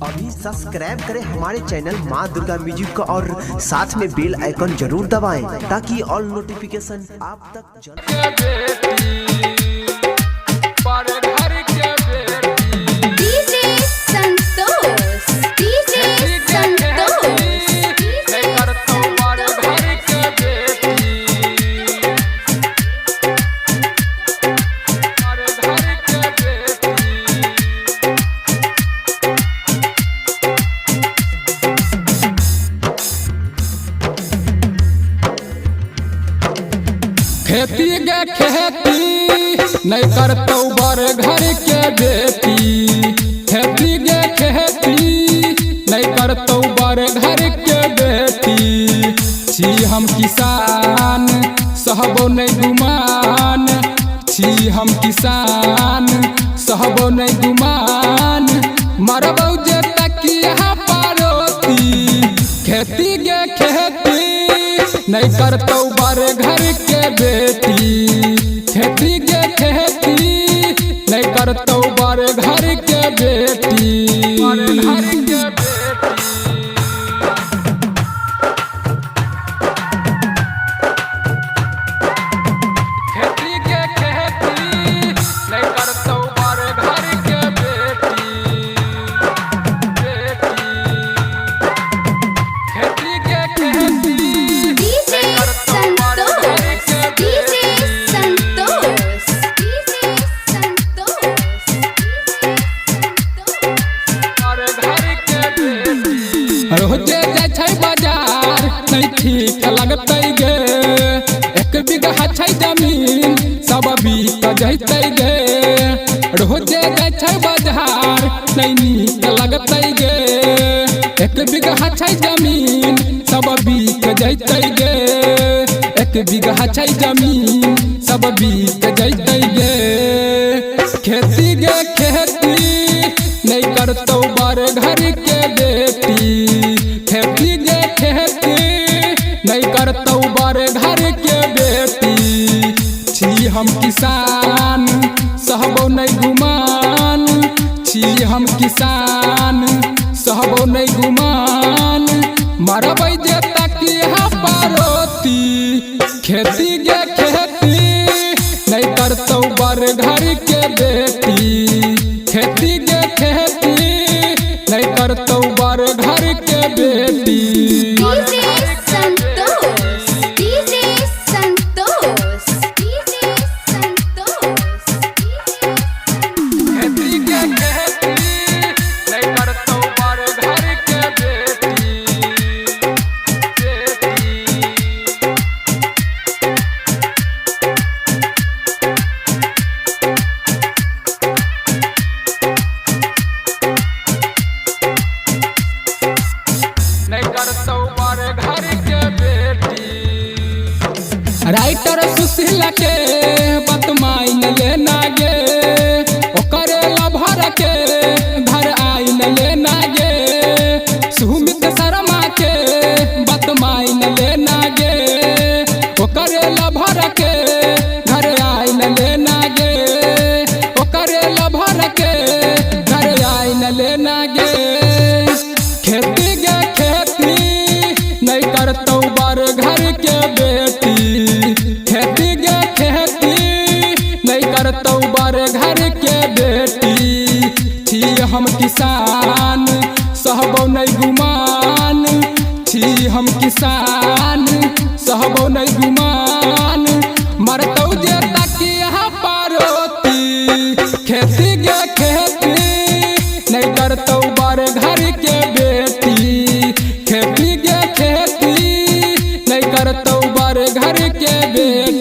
अभी सब्सक्राइब करें हमारे चैनल माँ दुर्गा म्यूजिक का और साथ में बेल आइकन जरूर दबाएं ताकि ऑल नोटिफिकेशन आप तक खेती गे खेती नहीं करतो बर घर के बेटी। खेती गे खेती नहीं करतो बर घर के बेटी। छी हम किसान सहबो नहीं गुमान। छी हम किसान सहबो नहीं गुमान। मरबो जे तकिया पारोती। खेती गे खेती नहीं करतो बर घर के बेटी। खेती गे खेती नहीं करतो बर घर के बेटी। रोजे जाय छै बाजार नहीं ठीक लगतै गे। एक बीघा छै जमीन सब बीत जैतै गे। रोजे जाय छै बाजार नहीं नीक लगतै गे। एक बीघा छै जमीन सब बीत जैतै गे। एक बीघा छै जमीन सब बीत जैतै गे। खेती गे खेती नहीं करतो बर घर के बेटी। खेती गे खेती नहीं करतो बर घर के बेटी। छी हम किसान सहबो नहीं गुमान। छी हम किसान सहबो नहीं गुमान। मरबै जे तकिया पारोती। खेती गे खेती नहीं करतो बर घर के बेटी। खेती गे खेती नहीं करतो बर घर के बेटी। राइटर सुशील के बतमाइन लेना गे। ओकरे लभर के घर आइन लेना गे। सुमित शर्मा के बतमाइन लेना गे। ओकरे लभर के घर आइन लेना गे। ओकरे लभर के घर आइन लेना गे। खेती गे खेती नहीं करतो बर घर के बेटी। खेती गे खेती नहीं करतो बर घर के बेटी। छी हम किसान सहबो नहीं गुमान। छी हम किसान सहबो नहीं गुमान। मरतो जे तकिया पारोती। खेती गे खेती नहीं करतो बर घर के बेटी। खेती गे खेती नहीं करतो बर घर के बेटी।